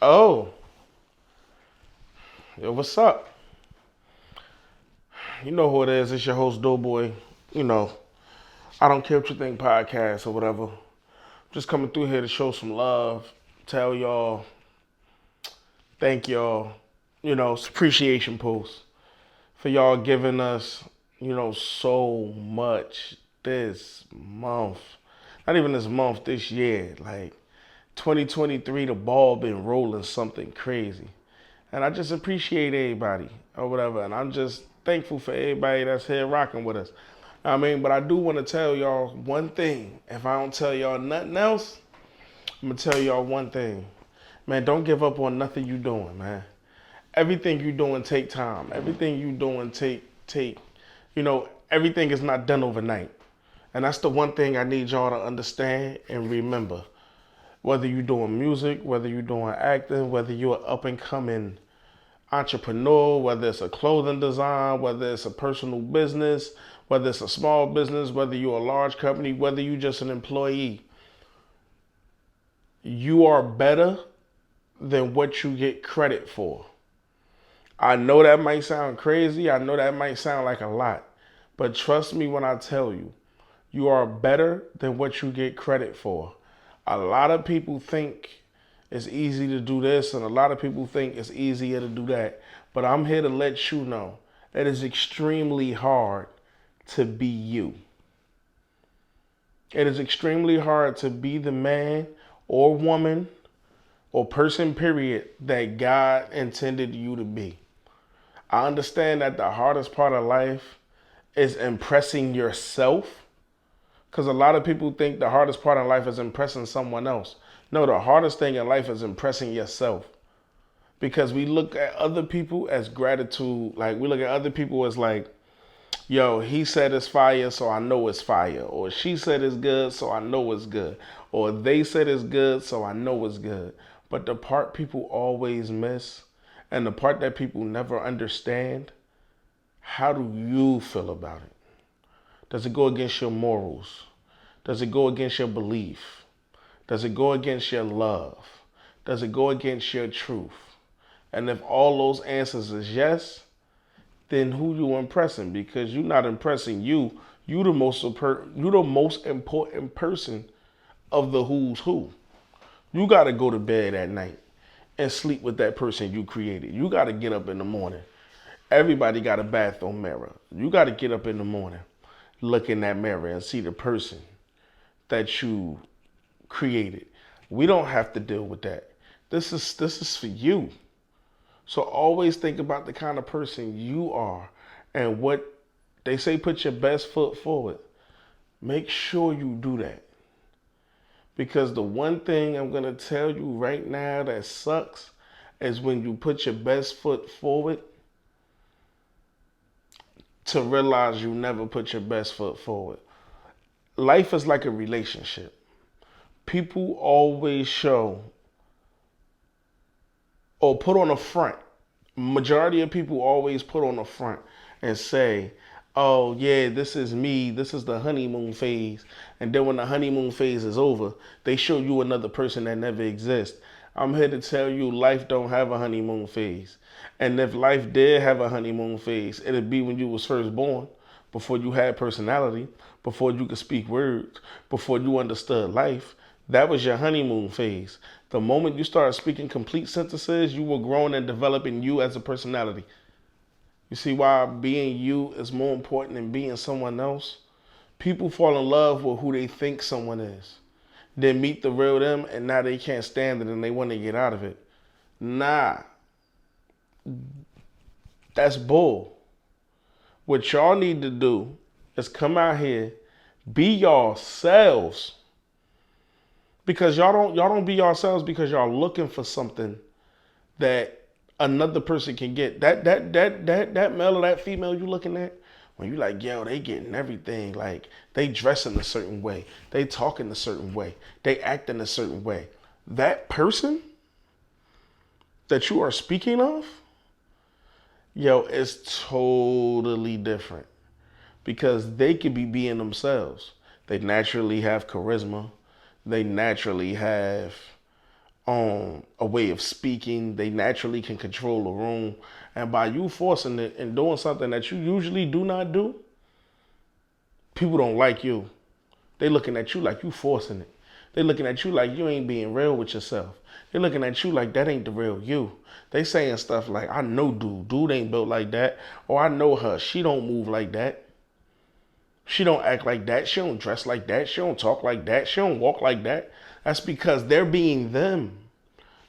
Oh, yo, what's up? You know who it is. It's your host, Doughboy. You know, I don't care what you think podcast or whatever. Just coming through here to show some love, tell y'all, thank y'all. It's appreciation post for y'all giving us, so much this month. Not even this month, this year. Like 2023, the ball been rolling something crazy. And I just appreciate everybody or whatever. And I'm just thankful for everybody that's here rocking with us. But I do want to tell y'all one thing. If I don't tell y'all nothing else, I'm going to tell y'all one thing. Man, don't give up on nothing you doing, man. Everything you doing take time. Everything you doing everything is not done overnight. And that's the one thing I need y'all to understand and remember. Whether you're doing music, whether you're doing acting, whether you're an up and coming entrepreneur, whether it's a clothing design, whether it's a personal business, whether it's a small business, whether you're a large company, whether you're just an employee, you are better than what you get credit for. I know that might sound crazy. I know that might sound like a lot. But trust me when I tell you, you are better than what you get credit for. A lot of people think it's easy to do this, and a lot of people think it's easier to do that. But I'm here to let you know that it's extremely hard to be you. It is extremely hard to be the man or woman or person, period, that God intended you to be. I understand that the hardest part of life is impressing yourself, because a lot of people think the hardest part in life is impressing someone else. No, the hardest thing in life is impressing yourself. Because we look at other people as gratitude. Like, we look at other people as like, yo, he said it's fire, so I know it's fire. Or she said it's good, so I know it's good. Or they said it's good, so I know it's good. But the part people always miss, and the part that people never understand, how do you feel about it? Does it go against your morals? Does it go against your belief? Does it go against your love? Does it go against your truth? And if all those answers is yes, then who you impressing? Because you're not impressing you. You the most important person of the who's who. You got to go to bed at night and sleep with that person you created. You got to get up in the morning. Everybody got a bathroom mirror. You got to get up in the morning, look in that mirror and see the person that you created. We don't have to deal with that. This is for you. So always think about the kind of person you are, and what they say, put your best foot forward. Make sure you do that. Because the one thing I'm going to tell you right now that sucks is when you put your best foot forward to realize you never put your best foot forward. Life is like a relationship. People always show or put on a front. Majority of people always put on a front and say, oh yeah, this is me, this is the honeymoon phase. And then when the honeymoon phase is over, they show you another person that never exists. I'm here to tell you, life don't have a honeymoon phase. And if life did have a honeymoon phase, it'd be when you was first born, before you had personality, before you could speak words, before you understood life. That was your honeymoon phase. The moment you started speaking complete sentences, you were growing and developing you as a personality. You see why being you is more important than being someone else? People fall in love with who they think someone is. Then meet the real them, and now they can't stand it and they want to get out of it. Nah, that's bull. What y'all need to do is come out here, be yourselves. Because y'all don't be yourselves because y'all looking for something that another person can get. That male or that female you looking at, when you like, yo, they getting everything. Like, they dressing a certain way, they talking a certain way, they acting a certain way. That person that you are speaking of, yo, is totally different. Because they could be being themselves. They naturally have charisma. They naturally have a way of speaking. They naturally can control the room. And by you forcing it and doing something that you usually do not do, people don't like you. They looking at you like you forcing it. They looking at you like you ain't being real with yourself. They looking at you like that ain't the real you. They saying stuff like, I know dude. Dude ain't built like that. Or I know her. She don't move like that. She don't act like that. She don't dress like that. She don't talk like that. She don't walk like that. That's because they're being them.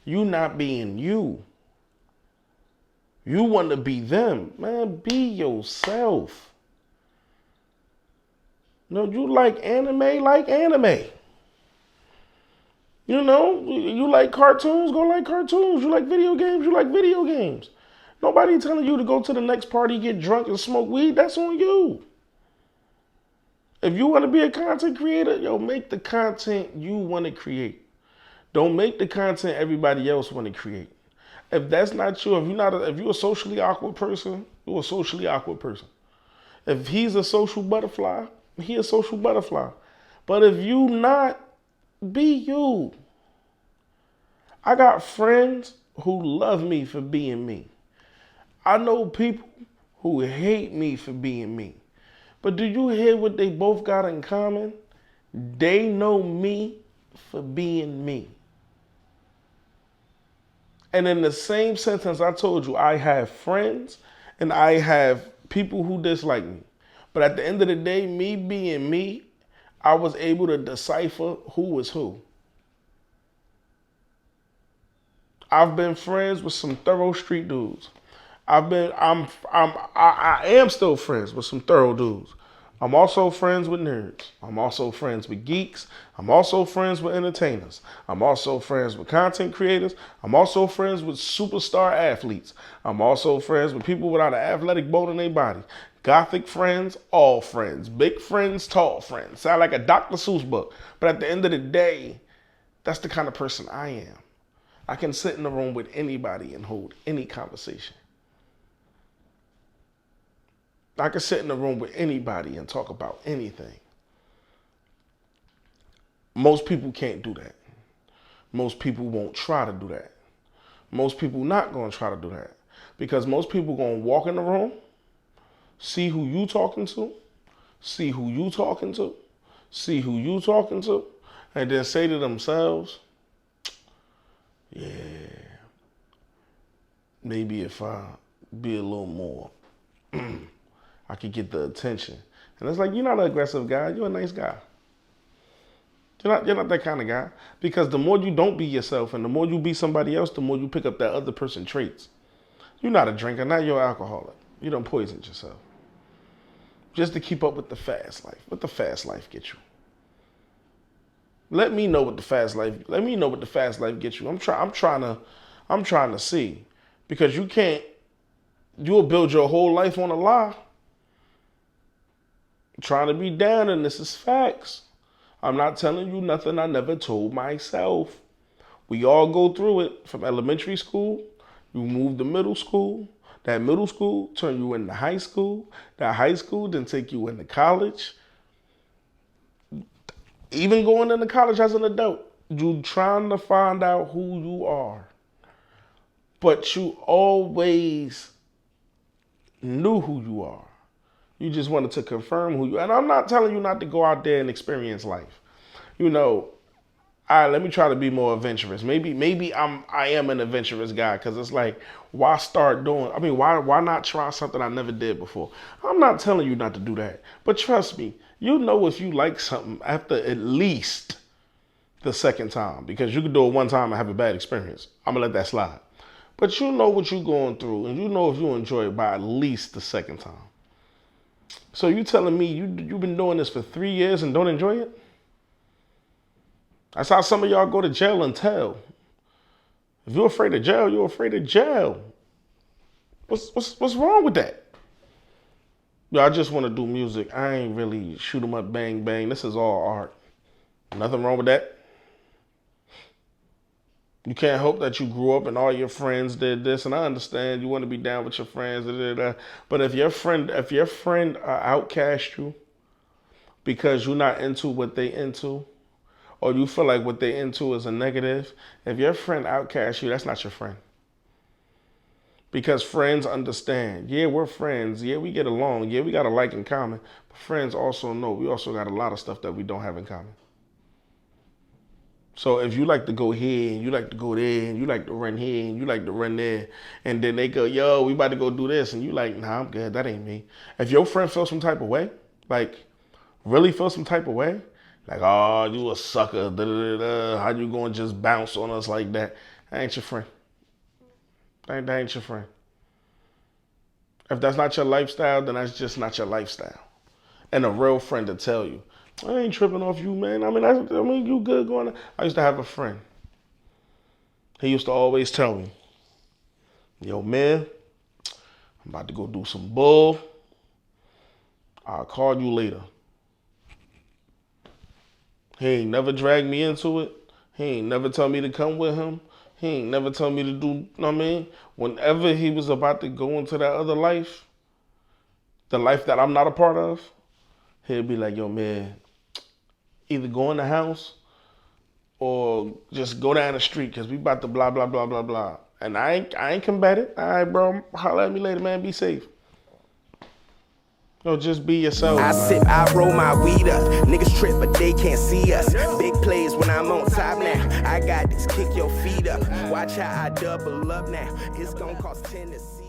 You not being you. You want to be them. Man, be yourself. No, you like anime. You know, you like cartoons, go like cartoons. You like video games, you like video games. Nobody telling you to go to the next party, get drunk, and smoke weed. That's on you. If you want to be a content creator, yo, make the content you want to create. Don't make the content everybody else want to create. If that's not you, if you're a socially awkward person, you're a socially awkward person. If he's a social butterfly, he a social butterfly. But if you not, be you. I got friends who love me for being me. I know people who hate me for being me. But do you hear what they both got in common? They know me for being me. And in the same sentence, I told you I have friends and I have people who dislike me. But at the end of the day, me being me, I was able to decipher who was who. I've been friends with some thorough street dudes. I am still friends with some thorough dudes. I'm also friends with nerds. I'm also friends with geeks. I'm also friends with entertainers. I'm also friends with content creators. I'm also friends with superstar athletes. I'm also friends with people without an athletic bone in their body. Gothic friends, all friends. Big friends, tall friends. Sound like a Dr. Seuss book. But at the end of the day, that's the kind of person I am. I can sit in the room with anybody and hold any conversation. I can sit in the room with anybody and talk about anything. Most people can't do that. Most people won't try to do that. Most people not going to try to do that. Because most people going to walk in the room, see who you talking to, see who you talking to, see who you talking to, and then say to themselves, yeah, maybe if I be a little more, I could get the attention. And it's like, you're not an aggressive guy. You're a nice guy. You're not that kind of guy. Because the more you don't be yourself and the more you be somebody else, the more you pick up that other person's traits. You're not a drinker. Now you're an alcoholic. You don't poison yourself. Just to keep up with the fast life. What the fast life get you? Let me know what the fast life gets you. I'm trying to see. Because you'll build your whole life on a lie. Trying to be down, and this is facts. I'm not telling you nothing I never told myself. We all go through it from elementary school. You move to middle school. That middle school turn you into high school. That high school then take you into college. Even going into college as an adult, you trying to find out who you are. But you always knew who you are. You just wanted to confirm who you are. And I'm not telling you not to go out there and experience life. You know, all right, let me try to be more adventurous. Maybe I am an adventurous guy, because it's like, why why not try something I never did before? I'm not telling you not to do that. But trust me, you know if you like something after at least the second time, because you can do it one time and have a bad experience. I'm gonna let that slide. But you know what you're going through, and you know if you enjoy it by at least the second time. So you telling me you've been doing this for 3 years and don't enjoy it? That's how some of y'all go to jail and tell. If you're afraid of jail, you're afraid of jail. What's wrong with that? Yeah, I just want to do music. I ain't really shoot 'em up, bang, bang. This is all art. Nothing wrong with that. You can't hope that you grew up and all your friends did this. And I understand you want to be down with your friends. But if your friend outcast you because you're not into what they into, or you feel like what they into is a negative, if your friend outcasts you, that's not your friend. Because friends understand. Yeah, we're friends. Yeah, we get along. Yeah, we got a like in common. But friends also know we also got a lot of stuff that we don't have in common. So if you like to go here and you like to go there and you like to run here and you like to run there, and then they go, yo, we about to go do this, and you like, nah, I'm good. That ain't me. If your friend feels some type of way, like really feel some type of way, like, oh, you a sucker, da da da, how you gonna just bounce on us like that? That ain't your friend. That ain't your friend. If that's not your lifestyle, then that's just not your lifestyle. And a real friend to tell you, I ain't tripping off you, man. I mean, you good going on. I used to have a friend. He used to always tell me, yo, man, I'm about to go do some bull. I'll call you later. He ain't never dragged me into it. He ain't never tell me to come with him. He ain't never tell me to do, you know what I mean? Whenever he was about to go into that other life, the life that I'm not a part of, he'd be like, yo, man, either go in the house or just go down the street because we about to blah, blah, blah, blah, blah. And I ain't combative. All right, bro, holler at me later, man. Be safe. No, just be yourself. I sip, I roll my weed up. Niggas trip, but they can't see us. Big plays when I'm on top now. I got this, kick your feet up. Watch how I double up now. It's gonna cost 10 to see.